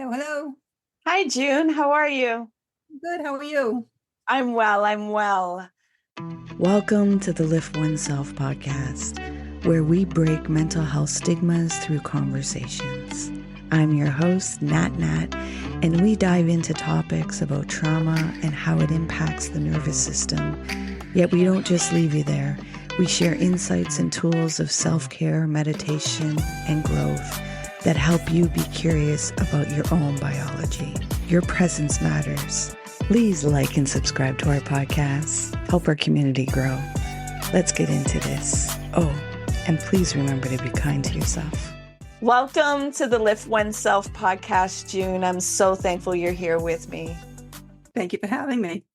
Hello, hello. Hi, June. How are you? Good. How are you? I'm well. I'm well. Welcome to the Lift Oneself podcast, where we break mental health stigmas through conversations. I'm your host, Nat, and we dive into topics about trauma and how it impacts the nervous system. Yet we don't just leave you there. We share insights and tools of self-care, meditation, and growth that help you be curious about your own biology. Your presence matters. Please like and subscribe to our podcast. Help our community grow. Let's get into this. Oh, and please remember to be kind to yourself. Welcome to the Lift Oneself podcast, June. I'm so thankful you're here with me. Thank you for having me.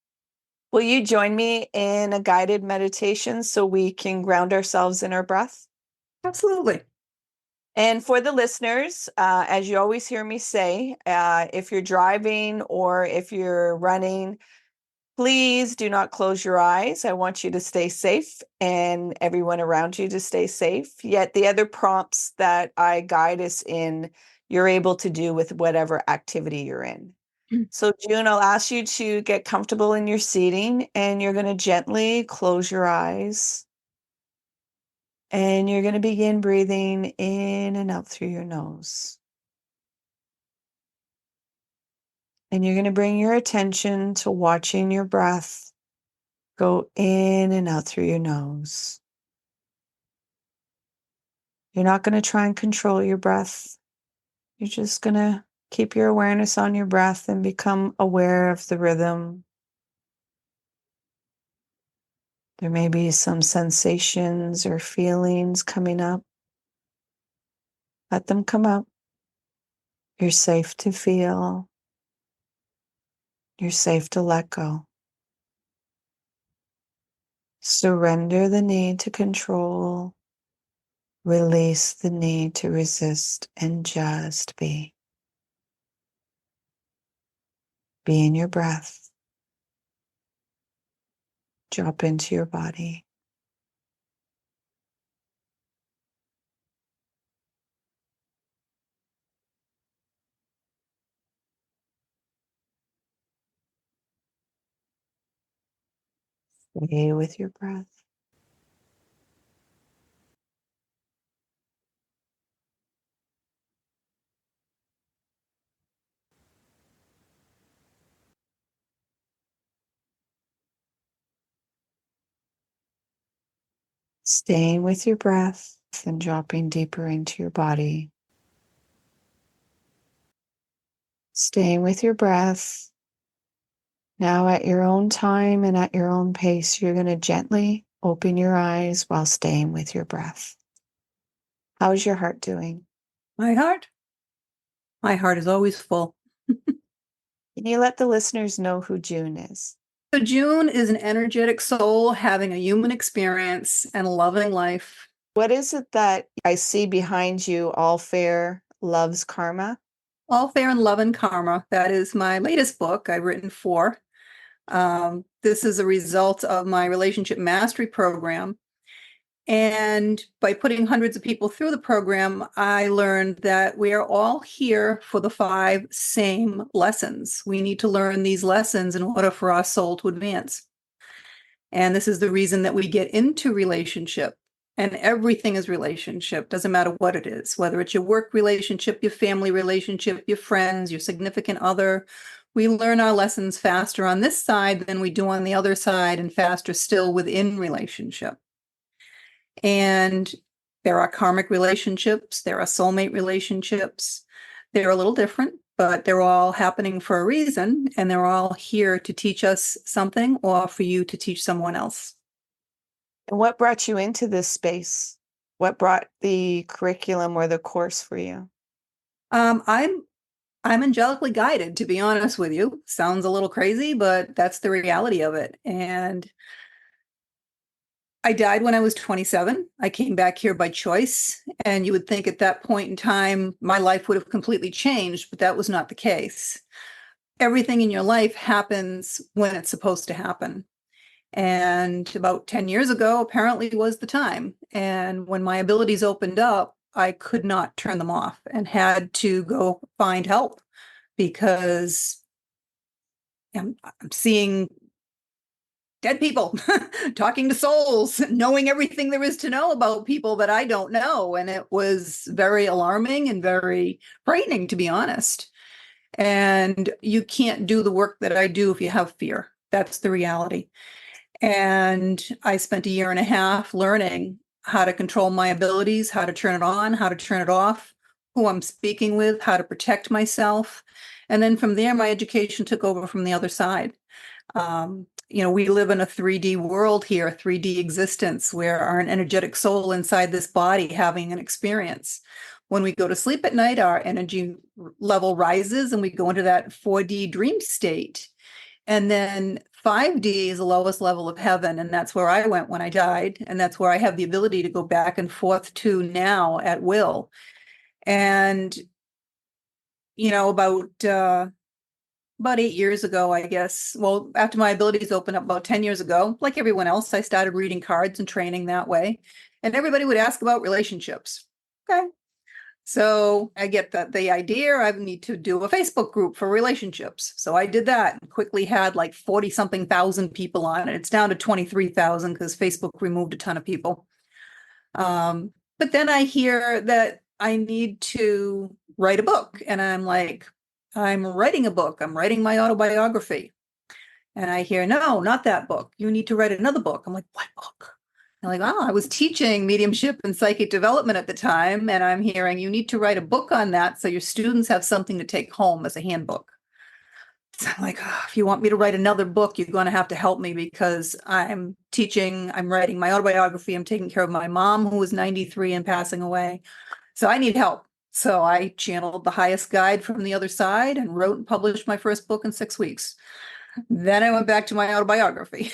Will you join me in a guided meditation so we can ground ourselves in our breath? Absolutely. And for the listeners, as you always hear me say, if you're driving or if you're running, please do not close your eyes. I want you to stay safe and everyone around you to stay safe. Yet the other prompts that I guide us in, you're able to do with whatever activity you're in. So June, I'll ask you to get comfortable in your seating and you're going to gently close your eyes. And you're going to begin breathing in and out through your nose. And you're going to bring your attention to watching your breath go in and out through your nose. You're not going to try and control your breath. You're just going to keep your awareness on your breath and become aware of the rhythm. There may be some sensations or feelings coming up. Let them come up. You're safe to feel. You're safe to let go. Surrender the need to control. Release the need to resist and just be. Be in your breath. Drop into your body. Stay with your breath. Staying with your breath and dropping deeper into your body. Staying with your breath. Now at your own time and at your own pace, you're going to gently open your eyes while staying with your breath. How's your heart doing? My heart? My heart is always full. Can you let the listeners know who June is? So June is an energetic soul having a human experience and loving life. What is it that I see behind you? All fair loves karma. All fair in love and karma. That is my latest book I've written 4. This is a result of my relationship mastery program. And by putting hundreds of people through the program, I learned that we are all here for the 5 same lessons. We need to learn these lessons in order for our soul to advance. And this is the reason that we get into relationship. And everything is relationship, doesn't matter what it is, whether it's your work relationship, your family relationship, your friends, your significant other. We learn our lessons faster on this side than we do on the other side, and faster still within relationship. And there are karmic relationships, there are soulmate relationships. They're a little different, but they're all happening for a reason, and they're all here to teach us something or for you to teach someone else. And what brought you into this space? What brought the curriculum or the course for you? I'm angelically guided, to be honest with you. Sounds a little crazy, but that's the reality of it. And I died when I was 27. I came back here by choice. And you would think at that point in time, my life would have completely changed, but that was not the case. Everything in your life happens when it's supposed to happen. And about 10 years ago, apparently was the time. And when my abilities opened up, I could not turn them off and had to go find help. because I'm seeing dead people, talking to souls, knowing everything there is to know about people that I don't know. And it was very alarming and very frightening, to be honest. And you can't do the work that I do if you have fear. That's the reality. And I spent a year and a half learning how to control my abilities, how to turn it on, how to turn it off, who I'm speaking with, how to protect myself. And then from there, my education took over from the other side. We live in a 3D world here, 3D existence, where our energetic soul inside this body having an experience. When we go to sleep at night, our energy level rises and we go into that 4D dream state. And then 5D is the lowest level of heaven. And that's where I went when I died. And that's where I have the ability to go back and forth to now at will. And, about 8 years ago, I guess. Well, after my abilities opened up about 10 years ago, like everyone else, I started reading cards and training that way. And everybody would ask about relationships. Okay. So I get the idea, I need to do a Facebook group for relationships. So I did that and quickly had like 40 something thousand people on it. It's down to 23,000 because Facebook removed a ton of people. But then I hear that I need to write a book. And I'm like, I'm writing a book. I'm writing my autobiography. And I hear, no, not that book. You need to write another book. I'm like, what book? I'm like, oh, I was teaching mediumship and psychic development at the time. And I'm hearing, you need to write a book on that so your students have something to take home as a handbook. So I'm like, oh, if you want me to write another book, you're going to have to help me because I'm teaching, I'm writing my autobiography. I'm taking care of my mom who was 93 and passing away. So I need help. So I channeled the highest guide from the other side and wrote and published my first book in 6 weeks. Then I went back to my autobiography.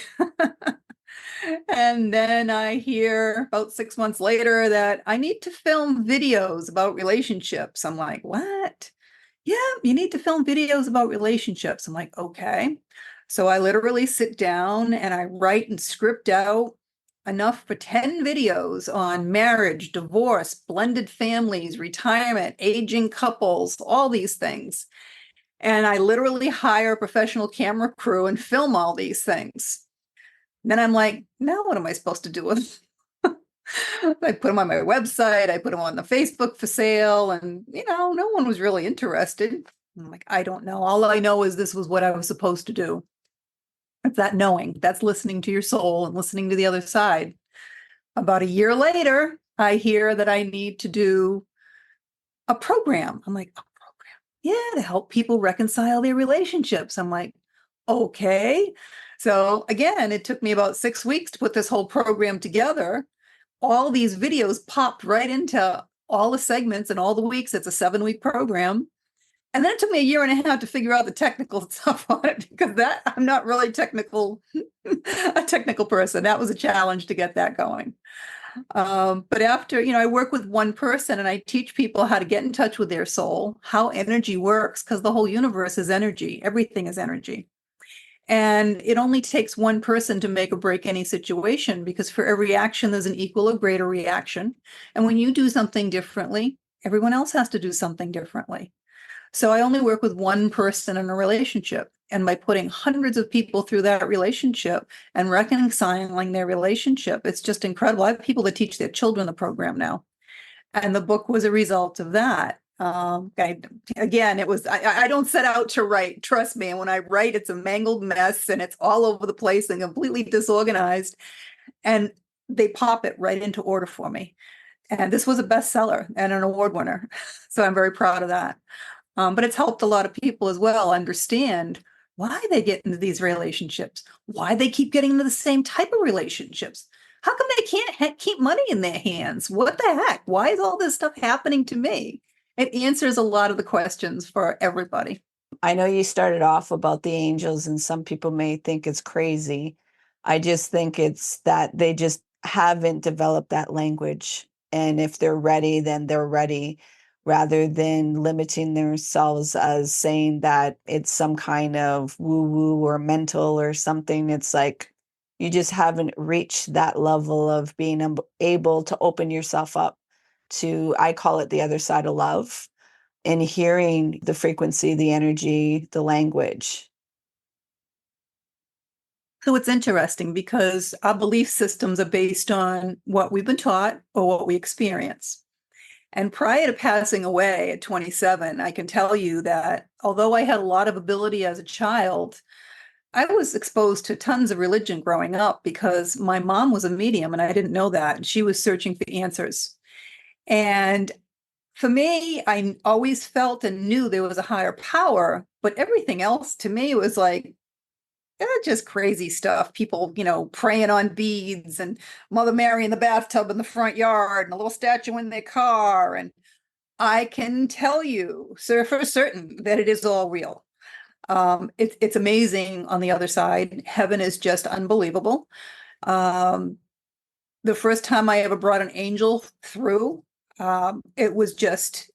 And then I hear about 6 months later that I need to film videos about relationships. I'm like, what? Yeah, you need to film videos about relationships. I'm like, okay. So I literally sit down and I write and script out enough for 10 videos on marriage, divorce, blended families, retirement, aging couples, all these things. And I literally hire a professional camera crew and film all these things. Then I'm like, now what am I supposed to do with them? I put them on my website. I put them on the Facebook for sale. And, no one was really interested. I'm like, I don't know. All I know is this was what I was supposed to do. It's that knowing. That's listening to your soul and listening to the other side. About a year later, I hear that I need to do a program. I'm like, a program? Yeah, to help people reconcile their relationships. I'm like, okay. So again, it took me about 6 weeks to put this whole program together. All these videos popped right into all the segments and all the weeks. It's a 7-week program. And then it took me a year and a half to figure out the technical stuff on it because I'm not really a technical person. That was a challenge to get that going. But after, I work with one person and I teach people how to get in touch with their soul, how energy works, because the whole universe is energy. Everything is energy. And it only takes one person to make or break any situation because for every action, there's an equal or greater reaction. And when you do something differently, everyone else has to do something differently. So I only work with one person in a relationship. And by putting hundreds of people through that relationship and reconciling their relationship, it's just incredible. I have people that teach their children the program now. And the book was a result of that. Again, it was, I don't set out to write, trust me. And when I write, it's a mangled mess and it's all over the place and completely disorganized. And they pop it right into order for me. And this was a bestseller and an award winner. So I'm very proud of that. But it's helped a lot of people as well understand why they get into these relationships, why they keep getting into the same type of relationships. How come they can't keep money in their hands? What the heck? Why is all this stuff happening to me? It answers a lot of the questions for everybody. I know you started off about the angels, and some people may think it's crazy. I just think it's that they just haven't developed that language. And if they're ready, then they're ready, rather than limiting themselves as saying that it's some kind of woo-woo or mental or something. It's like you just haven't reached that level of being able to open yourself up to, I call it the other side of love, in hearing the frequency, the energy, the language? So it's interesting because our belief systems are based on what we've been taught or what we experience. And prior to passing away at 27, I can tell you that although I had a lot of ability as a child, I was exposed to tons of religion growing up because my mom was a medium and I didn't know that. And she was searching for answers. And for me, I always felt and knew there was a higher power, but everything else to me was like, just crazy stuff. People, praying on beads and Mother Mary in the bathtub in the front yard and a little statue in their car. And I can tell you, sir, for certain that it is all real. It's amazing on the other side. Heaven is just unbelievable. The first time I ever brought an angel through, it was just,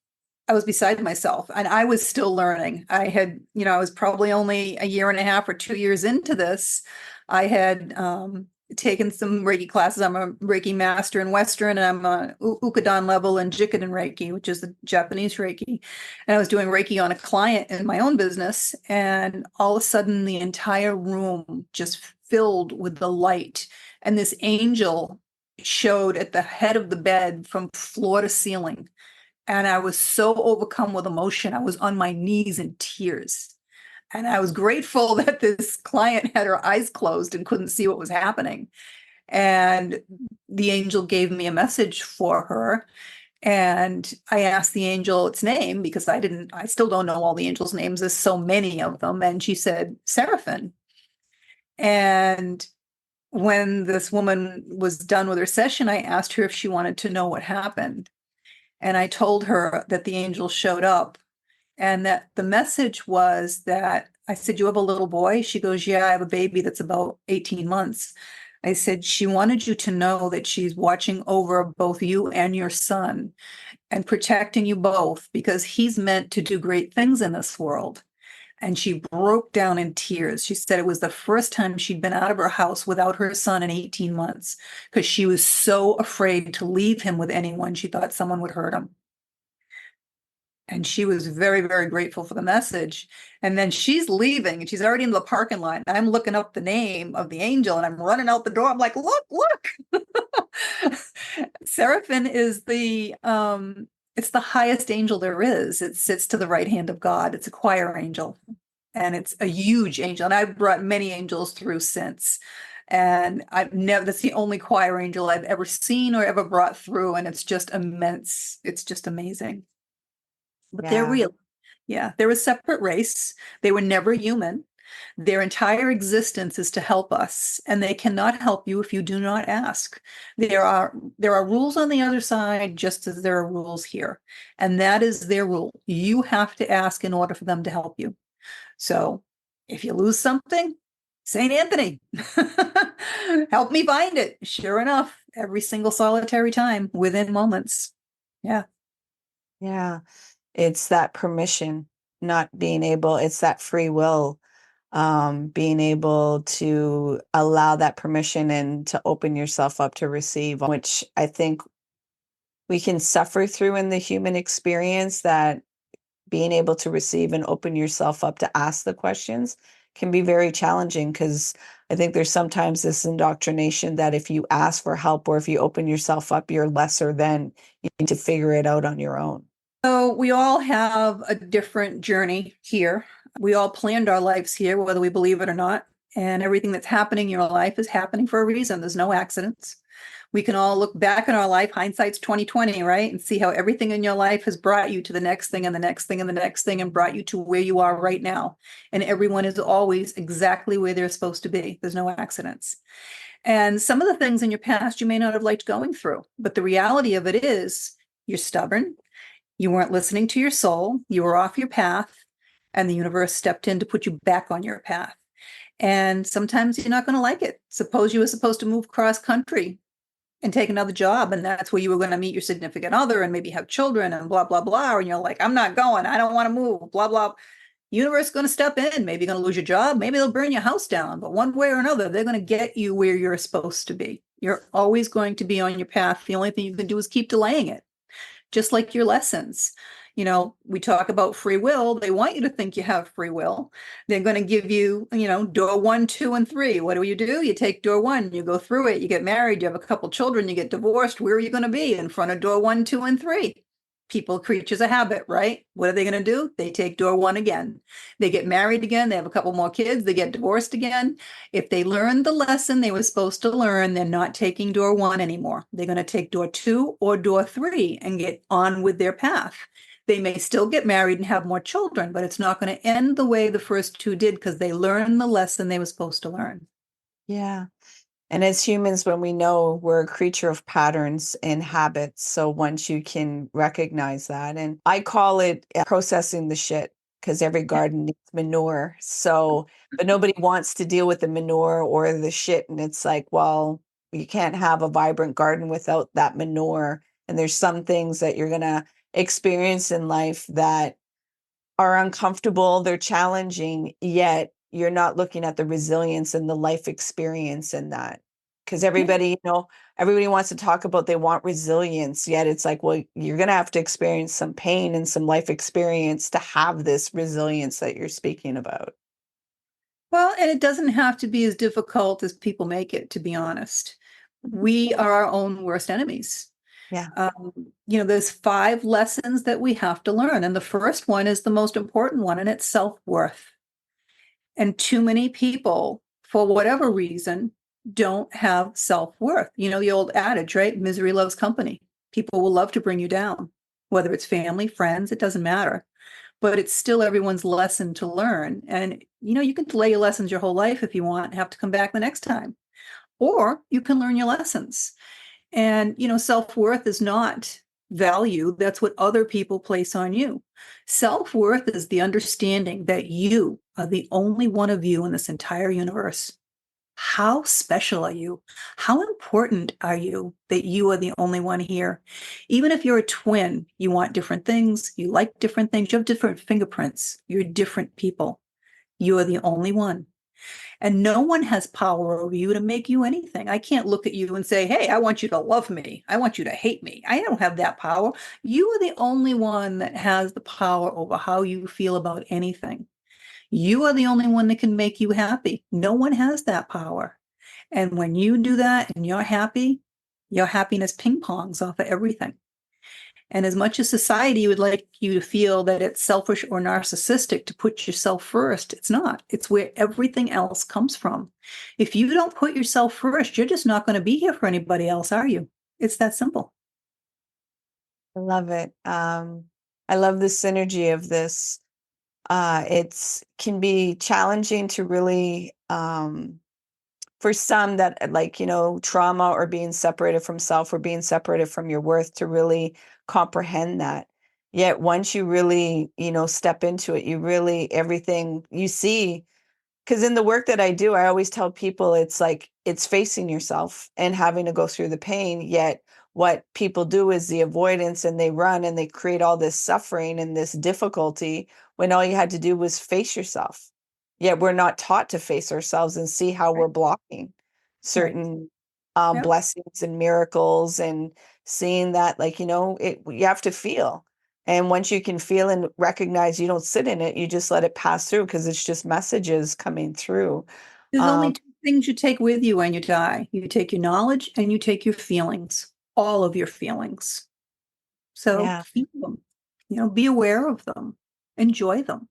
I was beside myself and I was still learning. I was probably only a year and a half or 2 years into this. I had taken some Reiki classes. I'm a Reiki master in Western, and I'm a Ukudan level in Jikiden Reiki, which is the Japanese Reiki. And I was doing Reiki on a client in my own business. And all of a sudden, the entire room just filled with the light. And this angel showed at the head of the bed from floor to ceiling. And I was so overcome with emotion. I was on my knees in tears. And I was grateful that this client had her eyes closed and couldn't see what was happening. And the angel gave me a message for her. And I asked the angel its name because I still don't know all the angels' names. There's so many of them. And she said, Seraphim. And when this woman was done with her session, I asked her if she wanted to know what happened. And I told her that the angel showed up and that the message was that I said, you have a little boy? She goes, yeah, I have a baby that's about 18 months. I said, she wanted you to know that she's watching over both you and your son and protecting you both because he's meant to do great things in this world. And she broke down in tears. She said it was the first time she'd been out of her house without her son in 18 months because she was so afraid to leave him with anyone. She thought someone would hurt him. And she was very, very grateful for the message. And then she's leaving and she's already in the parking lot. And I'm looking up the name of the angel and I'm running out the door. I'm like, look. Seraphim is it's the highest angel there is. It sits to the right hand of God. It's a choir angel. And it's a huge angel. And I've brought many angels through since. And that's the only choir angel I've ever seen or ever brought through. And it's just immense. It's just amazing. But they're real. Yeah, they're a separate race. They were never human. Their entire existence is to help us, and they cannot help you if you do not ask. There are rules on the other side, just as there are rules here. And that is their rule. You have to ask in order for them to help you. So if you lose something, St. Anthony, help me find it. Sure enough, every single solitary time within moments. Yeah. Yeah. It's that permission, not being able, it's that free will, being able to allow that permission and to open yourself up to receive, which I think we can suffer through in the human experience, that being able to receive and open yourself up to ask the questions can be very challenging, because I think there's sometimes this indoctrination that if you ask for help or if you open yourself up, you're lesser than, you need to figure it out on your own. So we all have a different journey here. We all planned our lives here, whether we believe it or not. And everything that's happening in your life is happening for a reason. There's no accidents. We can all look back in our life, hindsight's 2020, right? And see how everything in your life has brought you to the next thing and the next thing and the next thing and brought you to where you are right now. And everyone is always exactly where they're supposed to be. There's no accidents. And some of the things in your past you may not have liked going through, but the reality of it is you're stubborn. You weren't listening to your soul. You were off your path, and the universe stepped in to put you back on your path. And sometimes you're not going to like it. Suppose you were supposed to move cross country and take another job, and that's where you were going to meet your significant other and maybe have children and blah, blah, blah. And you're like, I'm not going. I don't want to move, blah, blah. Universe is going to step in. Maybe you're going to lose your job. Maybe they'll burn your house down. But one way or another, they're going to get you where you're supposed to be. You're always going to be on your path. The only thing you can do is keep delaying it. Just like your lessons. we talk about free will. They want you to think you have free will. They're going to give you, door 1, 2, and 3. What do? You take door 1, you go through it, you get married, you have a couple children, you get divorced. Where are you going to be? In front of door 1, 2, and 3. People, creatures of habit, right? What are they going to do? They take door 1 again. They get married again. They have a couple more kids. They get divorced again. If they learned the lesson they were supposed to learn, they're not taking door 1 anymore. They're going to take door 2 or door 3 and get on with their path. They may still get married and have more children, but it's not going to end the way the first 2 did because they learned the lesson they were supposed to learn. Yeah. And as humans, when we know, we're a creature of patterns and habits. So once you can recognize that, and I call it processing the shit, because every garden needs manure. So, but nobody wants to deal with the manure or the shit. And it's like, well, you can't have a vibrant garden without that manure. And there's some things that you're going to experience in life that are uncomfortable, they're challenging, yet you're not looking at the resilience and the life experience in that. Because everybody, everybody wants to talk about they want resilience, yet it's like, well, you're going to have to experience some pain and some life experience to have this resilience that you're speaking about. Well, and it doesn't have to be as difficult as people make it, to be honest. We are our own worst enemies. Yeah. There's 5 lessons that we have to learn. And the first one is the most important one, and it's self-worth. And too many people, for whatever reason, don't have self-worth. The old adage, right? Misery loves company. People will love to bring you down, whether it's family, friends, it doesn't matter. But it's still everyone's lesson to learn. And, you can delay your lessons your whole life if you want, have to come back the next time. Or you can learn your lessons. And, self-worth is not value. That's what other people place on you. Self-worth is the understanding that you are the only one of you in this entire universe. How special are you? How important are you that you are the only one here? Even if you're a twin, you want different things, you like different things, you have different fingerprints, you're different people. You are the only one. And no one has power over you to make you anything. I can't look at you and say, hey, I want you to love me. I want you to hate me. I don't have that power. You are the only one that has the power over how you feel about anything. You are the only one that can make you happy. No one has that power. And when you do that and you're happy, your happiness ping pongs off of everything. And as much as society would like you to feel that it's selfish or narcissistic to put yourself first, it's not. It's where everything else comes from. If you don't put yourself first, you're just not going to be here for anybody else, are you? It's that simple. I love it. I love the synergy of this. It's can be challenging to really, for some that trauma or being separated from self or being separated from your worth to really comprehend that. Yet once you really, step into it, you really, everything you see, because in the work that I do, I always tell people it's like, it's facing yourself and having to go through the pain. Yet what people do is the avoidance, and they run and they create all this suffering and this difficulty when all you had to do was face yourself. Yet we're not taught to face ourselves and see how we're blocking certain Yep. blessings and miracles, and seeing that, you have to feel. And once you can feel and recognize, you don't sit in it, you just let it pass through because it's just messages coming through. There's only 2 things you take with you when you die. You take your knowledge and you take your feelings, all of your feelings. So Yeah. feel them, be aware of them, enjoy them.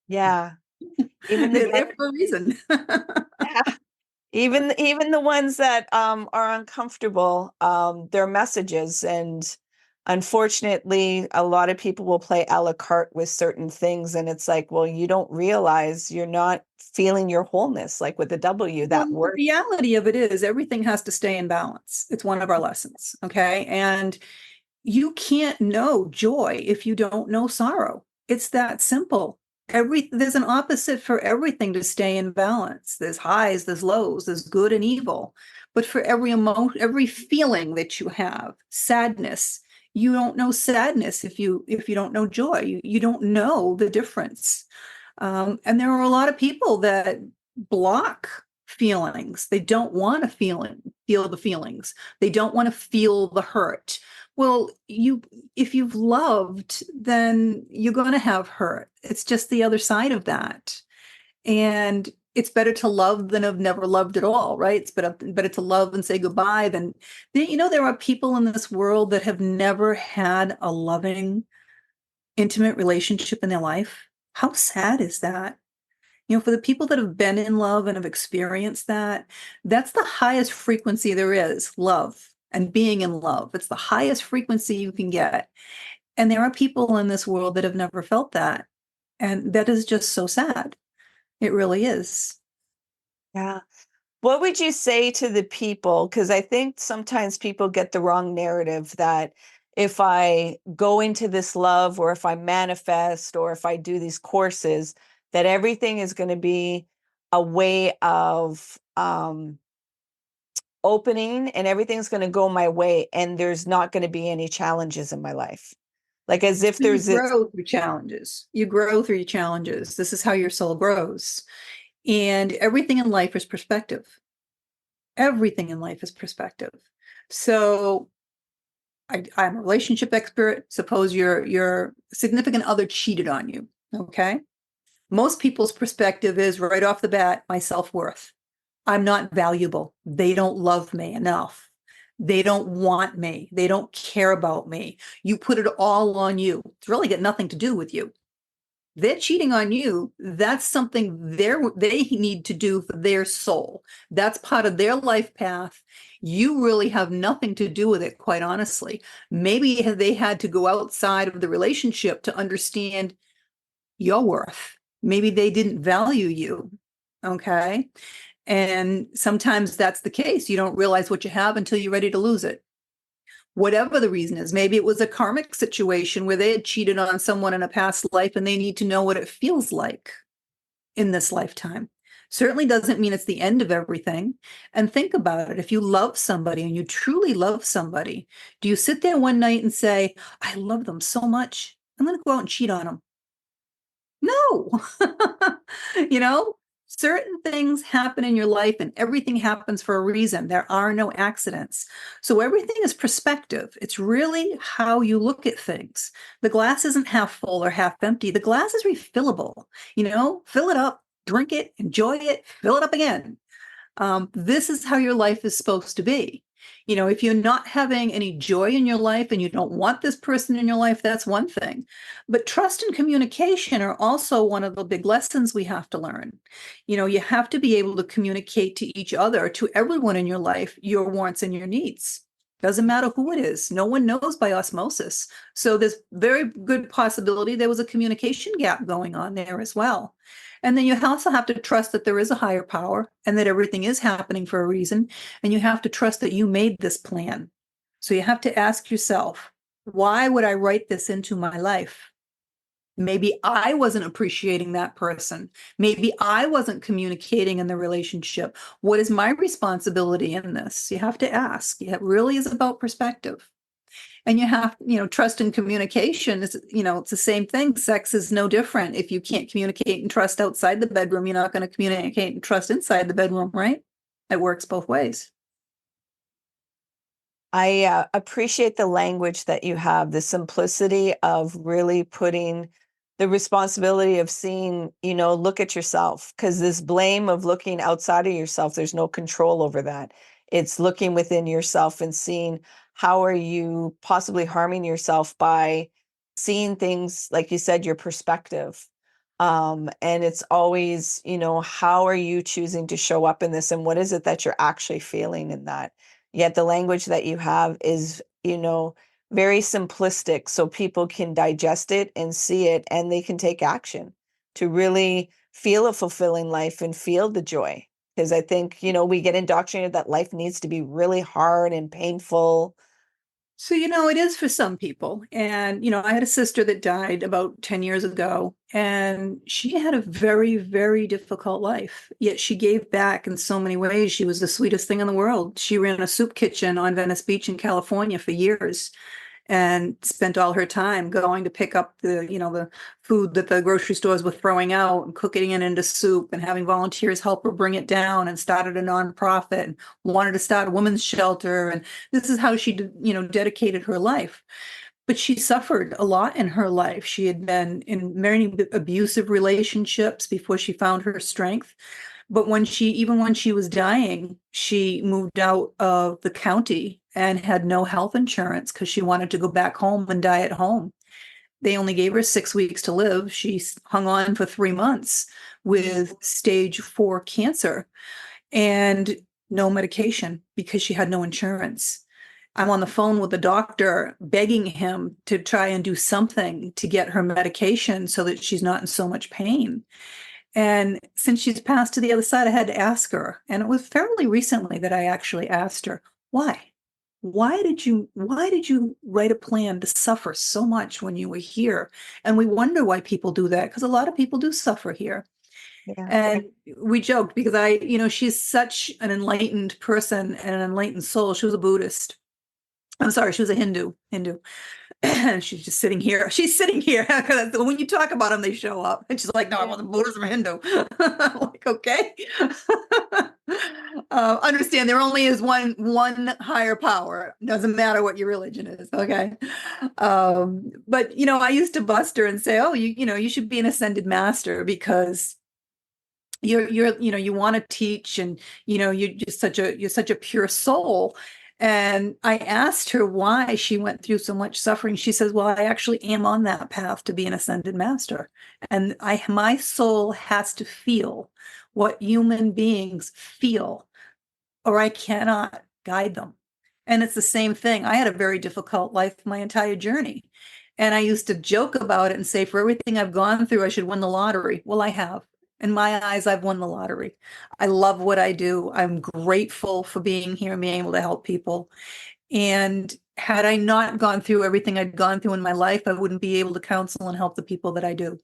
Yeah. Even They're there for a reason. yeah. Even the ones that are uncomfortable, they're messages. And unfortunately, a lot of people will play a la carte with certain things. And it's like, well, you don't realize you're not feeling your wholeness, like with the W, that The word. reality of it is everything has to stay in balance. It's one of our lessons. Okay. And you can't know joy if you don't know sorrow. It's that simple. There's an opposite for everything to stay in balance. There's highs, there's lows, there's good and evil. But for every emotion, every feeling that you have, sadness, you don't know sadness if you don't know joy. You don't know the difference. And there are a lot of people that block feelings. They don't want to feel the feelings. They don't want to feel the hurt. Well, if you've loved, then you're going to have hurt. It's just the other side of that. And it's better to love than have never loved at all, right? It's better to love and say goodbye than, there are people in this world that have never had a loving, intimate relationship in their life. How sad is that? For the people that have been in love and have experienced that, that's the highest frequency there is, love and being in love. It's the highest frequency you can get. And there are people in this world that have never felt that. And that is just so sad. It really is. Yeah. What would you say to the people? Because I think sometimes people get the wrong narrative that if I go into this love, or if I manifest, or if I do these courses, that everything is going to be a way of opening, and everything's going to go my way, and there's not going to be any challenges in my life. Like as if You there's this. grow through challenges. You grow through your challenges. This is how your soul grows. And everything in life is perspective. Everything in life is perspective. So I'm a relationship expert. Suppose your significant other cheated on you. Okay. Most people's perspective is right off the bat, my self-worth. I'm not valuable. They don't love me enough. They don't want me. They don't care about me. You put it all on you. It's really got nothing to do with you. They're cheating on you. That's something they need to do for their soul. That's part of their life path. You really have nothing to do with it, quite honestly. Maybe they had to go outside of the relationship to understand your worth. Maybe they didn't value you. Okay. And sometimes that's the case. You don't realize what you have until you're ready to lose it. Whatever the reason is, maybe it was a karmic situation where they had cheated on someone in a past life and they need to know what it feels like in this lifetime. Certainly doesn't mean it's the end of everything. And think about it. If you love somebody and you truly love somebody, do you sit there one night and say, I love them so much, I'm going to go out and cheat on them? No. Certain things happen in your life and everything happens for a reason. There are no accidents. So everything is perspective. It's really how you look at things. The glass isn't half full or half empty. The glass is refillable. Fill it up, drink it, enjoy it, fill it up again. This is how your life is supposed to be. If you're not having any joy in your life and you don't want this person in your life, that's one thing. But trust and communication are also one of the big lessons we have to learn. You have to be able to communicate to each other, to everyone in your life, your wants and your needs. Doesn't matter who it is. No one knows by osmosis. So there's very good possibility there was a communication gap going on there as well. And then you also have to trust that there is a higher power and that everything is happening for a reason. And you have to trust that you made this plan. So you have to ask yourself, why would I write this into my life? Maybe I wasn't appreciating that person. Maybe I wasn't communicating in the relationship. What is my responsibility in this? You have to ask. It really is about perspective. And you have, trust and communication is, it's the same thing. Sex is no different. If you can't communicate and trust outside the bedroom, you're not going to communicate and trust inside the bedroom, right? It works both ways. I appreciate the language that you have, the simplicity of really putting the responsibility of seeing, look at yourself, because this blame of looking outside of yourself, there's no control over that. It's looking within yourself and seeing how are you possibly harming yourself by seeing things, like you said, your perspective. And it's always, how are you choosing to show up in this, and what is it that you're actually feeling in that? Yet the language that you have is, very simplistic, so people can digest it and see it, and they can take action to really feel a fulfilling life and feel the joy. Because I think, we get indoctrinated that life needs to be really hard and painful. So, it is for some people. And, I had a sister that died about 10 years ago, and she had a very, very difficult life. Yet she gave back in so many ways. She was the sweetest thing in the world. She ran a soup kitchen on Venice Beach in California for years. and spent all her time going to pick up the food that the grocery stores were throwing out and cooking it into soup and having volunteers help her bring it down, and started a nonprofit and wanted to start a women's shelter. And this is how she, dedicated her life. But she suffered a lot in her life. She had been in many abusive relationships before she found her strength. But even when she was dying, she moved out of the county and had no health insurance because she wanted to go back home and die at home. They only gave her 6 weeks to live. She hung on for 3 months with stage 4 cancer and no medication because she had no insurance. I'm on the phone with the doctor begging him to try and do something to get her medication so that she's not in so much pain. And since she's passed to the other side, I had to ask her. And it was fairly recently that I actually asked her, why? Why did you write a plan to suffer so much when you were here? And we wonder why people do that, because a lot of people do suffer here. Yeah. And we joked because she's such an enlightened person and an enlightened soul. She was a Buddhist. I'm sorry, she was a Hindu. She's just sitting here. She's sitting here because when you talk about them, they show up. And she's like, no, I wasn't Buddhist, I'm Hindu. I'm like, okay. Understand there only is one higher power. Doesn't matter what your religion is. Okay. But I used to bust her and say, oh, you should be an ascended master because you want to teach, and you're such a pure soul. And I asked her why she went through so much suffering. She says, well, I actually am on that path to be an ascended master. And my soul has to feel what human beings feel, or I cannot guide them. And it's the same thing. I had a very difficult life my entire journey. And I used to joke about it and say, for everything I've gone through, I should win the lottery. Well, I have. In my eyes, I've won the lottery. I love what I do. I'm grateful for being here and being able to help people. And had I not gone through everything I'd gone through in my life, I wouldn't be able to counsel and help the people that I do.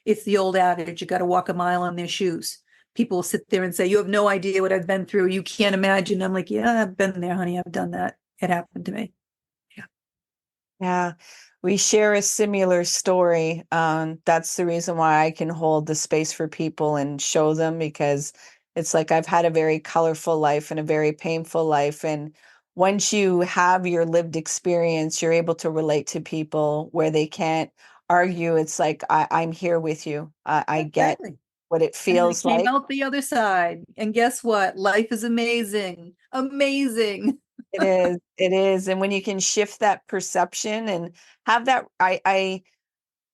It's the old adage, you got to walk a mile in their shoes. People will sit there and say, you have no idea what I've been through. You can't imagine. I'm like, yeah, I've been there, honey. I've done that. It happened to me. Yeah, we share a similar story. That's the reason why I can hold the space for people and show them, because it's like I've had a very colorful life and a very painful life. And once you have your lived experience, you're able to relate to people where they can't argue. It's like, I'm here with you. I get Exactly. what it feels And I came like. out the other side. And guess what? Life is amazing. Amazing. It is. It is. And when you can shift that perception and have that,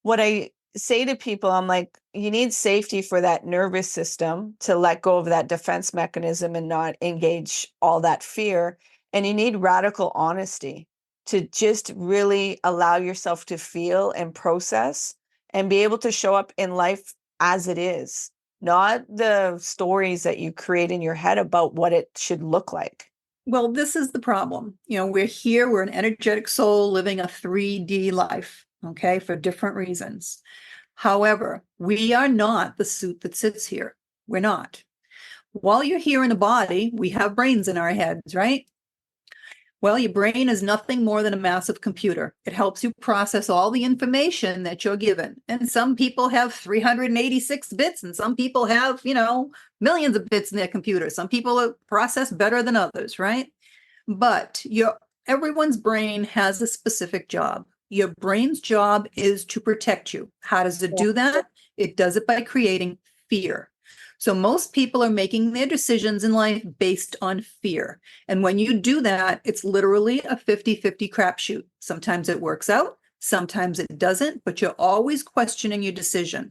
what I say to people, I'm like, you need safety for that nervous system to let go of that defense mechanism and not engage all that fear. And you need radical honesty to just really allow yourself to feel and process and be able to show up in life as it is, not the stories that you create in your head about what it should look like. Well, this is the problem. We're here, we're an energetic soul living a 3D life, okay, for different reasons. However, we are not the suit that sits here. We're not. While you're here in a body, we have brains in our heads, right? Well, your brain is nothing more than a massive computer. It helps you process all the information that you're given. And some people have 386 bits, and some people have, millions of bits in their computer. Some people process better than others, right? But everyone's brain has a specific job. Your brain's job is to protect you. How does it do that? It does it by creating fear. So most people are making their decisions in life based on fear. And when you do that, it's literally a 50-50 crapshoot. Sometimes it works out, sometimes it doesn't, but you're always questioning your decision.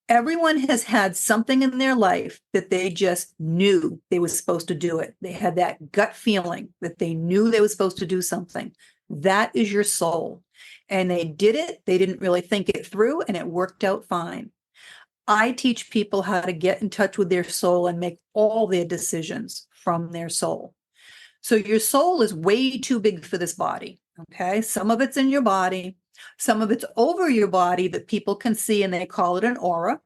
Everyone has had something in their life that they just knew they were supposed to do it. They had that gut feeling that they knew they were supposed to do something. That is your soul. And they did it. They didn't really think it through, and it worked out fine. I teach people how to get in touch with their soul and make all their decisions from their soul. So your soul is way too big for this body. Okay. Some of it's in your body. Some of it's over your body that people can see, and they call it an aura.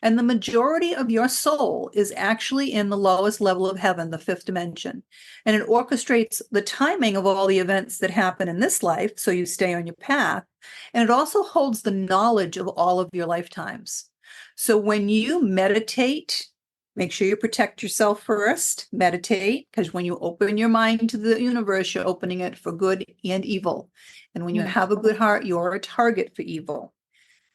And the majority of your soul is actually in the lowest level of heaven, the fifth dimension. And it orchestrates the timing of all the events that happen in this life, so you stay on your path. And it also holds the knowledge of all of your lifetimes. So when you meditate, make sure you protect yourself first. Meditate, because when you open your mind to the universe, you're opening it for good and evil. And when you have a good heart, you're a target for evil.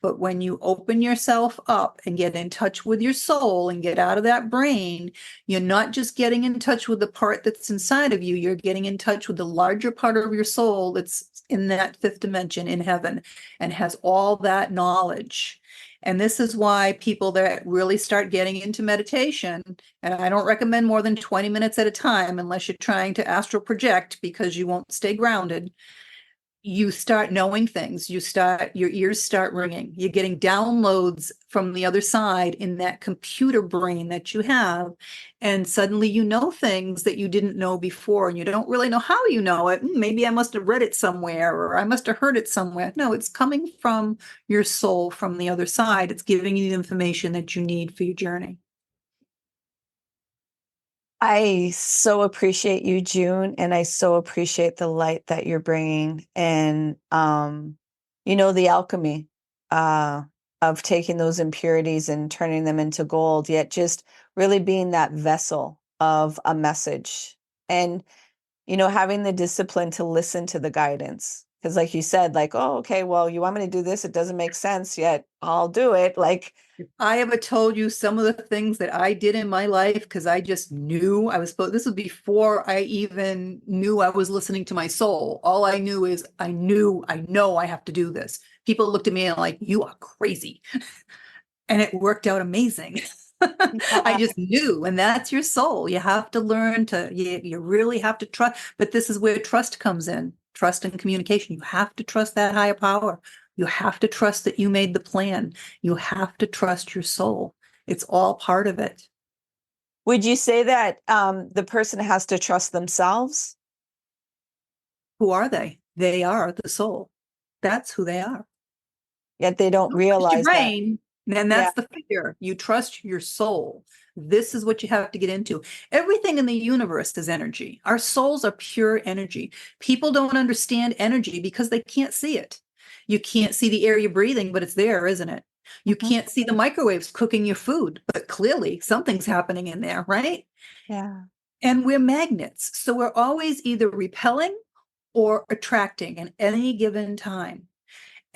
But when you open yourself up and get in touch with your soul and get out of that brain, you're not just getting in touch with the part that's inside of you, you're getting in touch with the larger part of your soul that's in that fifth dimension in heaven and has all that knowledge. And this is why people that really start getting into meditation, and I don't recommend more than 20 minutes at a time unless you're trying to astral project because you won't stay grounded. You start knowing things, your ears start ringing, you're getting downloads from the other side in that computer brain that you have, and suddenly you know things that you didn't know before, and you don't really know how you know it. Maybe I must have read it somewhere, or I must have heard it somewhere. No, it's coming from your soul from the other side. It's giving you the information that you need for your journey. I so appreciate you, June, and I so appreciate the light that you're bringing, and the alchemy of taking those impurities and turning them into gold, yet just really being that vessel of a message, and having the discipline to listen to the guidance. Because like you said, like, oh, okay, well, you want me to do this, it doesn't make sense, yet I'll do it. Like, if I ever told you some of the things that I did in my life, because I just knew I was supposed, this was before I even knew I was listening to my soul. All I knew is I know I have to do this. People looked at me and like, you are crazy. And it worked out amazing. I just knew, and that's your soul. You have to learn to, you really have to trust, but this is where trust comes in, trust and communication. You have to trust that higher power. You have to trust that you made the plan. You have to trust your soul. It's all part of it. would you say that the person has to trust themselves? Who are they? They are the soul. That's who they are. Yet they don't Don't trust your realize that. brain, and Yeah. that's the figure. You trust your soul. This is what you have to get into. Everything in the universe is energy. Our souls are pure energy. People don't understand energy because they can't see it. You can't see the air you're breathing, but it's there, isn't it? You Mhm. can't see the microwaves cooking your food, but clearly something's happening in there, right? Yeah. And we're magnets. So we're always either repelling or attracting at any given time.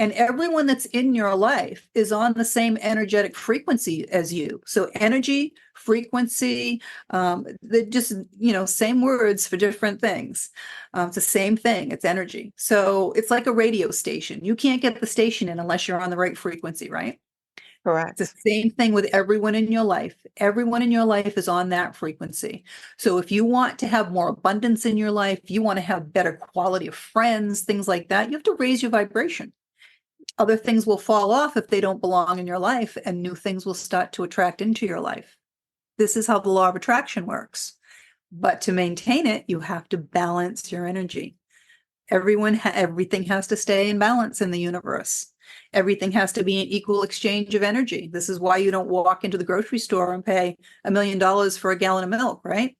And everyone that's in your life is on the same energetic frequency as you. So energy, frequency, they're just, same words for different things. It's the same thing. It's energy. So it's like a radio station. You can't get the station in unless you're on the right frequency, right? Correct. It's the same thing with everyone in your life. Everyone in your life is on that frequency. So if you want to have more abundance in your life, you want to have better quality of friends, things like that, you have to raise your vibration. Other things will fall off if they don't belong in your life, and new things will start to attract into your life. This is how the law of attraction works. But to maintain it, you have to balance your energy. Everything has to stay in balance in the universe. Everything has to be an equal exchange of energy. This is why you don't walk into the grocery store and pay $1 million for a gallon of milk, right?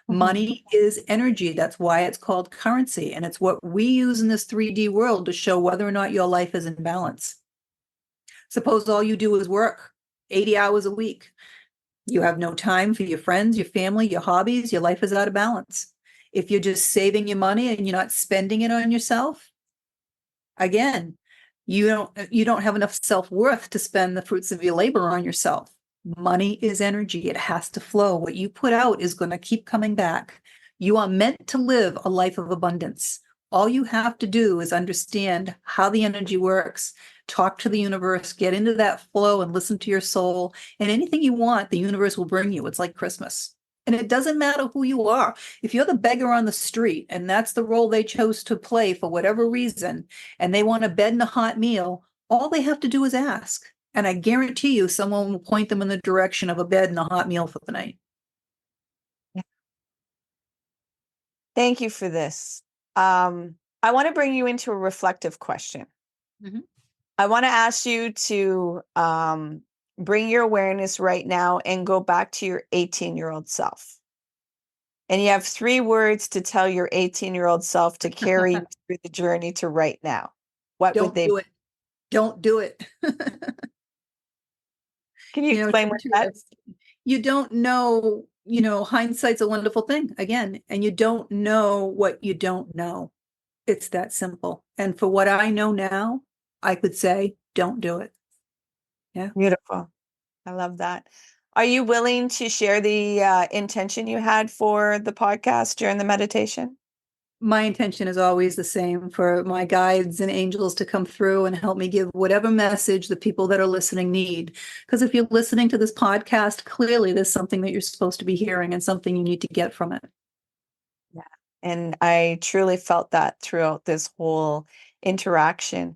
Money is energy. That's why it's called currency. And it's what we use in this 3D world to show whether or not your life is in balance. Suppose all you do is work 80 hours a week. You have no time for your friends, your family, your hobbies. Your life is out of balance. If you're just saving your money and you're not spending it on yourself, again, you don't have enough self-worth to spend the fruits of your labor on yourself. Money is energy. It has to flow. What you put out is going to keep coming back. You are meant to live a life of abundance. All you have to do is understand how the energy works, talk to the universe, get into that flow and listen to your soul. And anything you want, the universe will bring you. It's like Christmas. And it doesn't matter who you are. If you're the beggar on the street and that's the role they chose to play for whatever reason, and they want a bed and a hot meal, all they have to do is ask. And I guarantee you someone will point them in the direction of a bed and a hot meal for the night. Thank you for this. I want to bring you into a reflective question. Mhm. I want to ask you to bring your awareness right now and go back to your 18-year-old self. And you have 3 words to tell your 18-year-old self to carry you through the journey to right now. What would Don't they do be? it. Don't do it. Can you You know, explain it's what that? interesting. You don't know, hindsight's a wonderful thing again, and you don't know what you don't know. It's that simple. And for what I know now, I could say, don't do it. Yeah. Beautiful. I love that. Are you willing to share the intention you had for the podcast during the meditation? My intention is always the same, for my guides and angels to come through and help me give whatever message the people that are listening need. Because if you're listening to this podcast, clearly there's something that you're supposed to be hearing and something you need to get from it. Yeah. And I truly felt that throughout this whole interaction.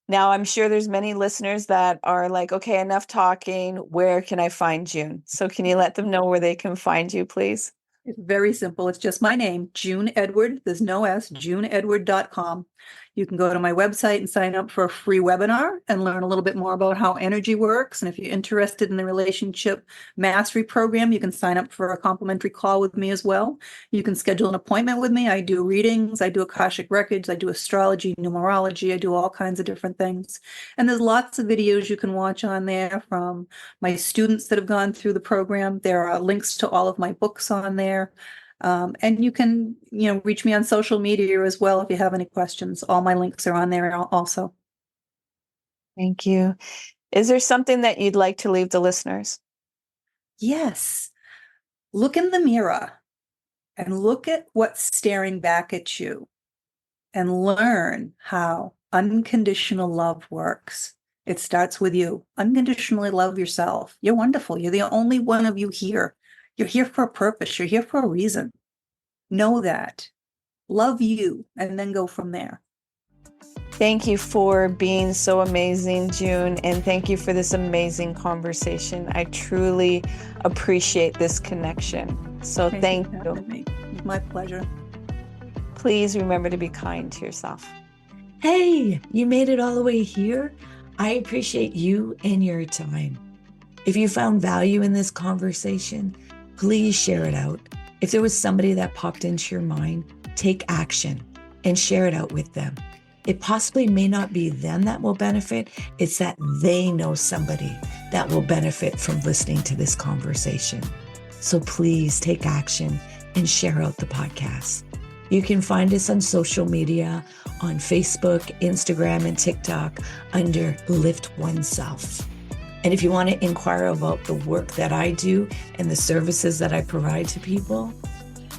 Now, I'm sure there's many listeners that are like, okay, enough talking. Where can I find June? So can you let them know where they can find you, please? It's very simple. It's just my name, June Edward. There's no S, juneedward.com. You can go to my website and sign up for a free webinar and learn a little bit more about how energy works. And if you're interested in the relationship mastery program, you can sign up for a complimentary call with me as well. You can schedule an appointment with me. I do readings, I do Akashic records, I do astrology, numerology, I do all kinds of different things. And there's lots of videos you can watch on there from my students that have gone through the program. There are links to all of my books on there. And you can, reach me on social media as well if you have any questions. All my links are on there also. Thank you. Is there something that you'd like to leave the listeners? Yes. Look in the mirror and look at what's staring back at you and learn how unconditional love works. It starts with you. Unconditionally love yourself. You're wonderful. You're the only one of you here. You're here for a purpose. You're here for a reason. Know that. Love you, and then go from there. Thank you for being so amazing, June, and thank you for this amazing conversation. I truly appreciate this connection. So thank you. It's my pleasure. Please remember to be kind to yourself. Hey, you made it all the way here. I appreciate you and your time. If you found value in this conversation, please share it out. If there was somebody that popped into your mind, take action and share it out with them. It possibly may not be them that will benefit. It's that they know somebody that will benefit from listening to this conversation. So please take action and share out the podcast. You can find us on social media, on Facebook, Instagram, and TikTok under Lift Oneself. And if you want to inquire about the work that I do and the services that I provide to people,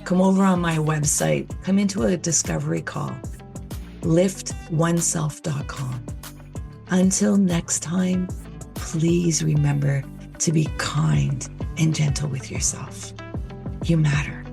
come over on my website, come into a discovery call, liftoneself.com. Until next time, please remember to be kind and gentle with yourself. You matter.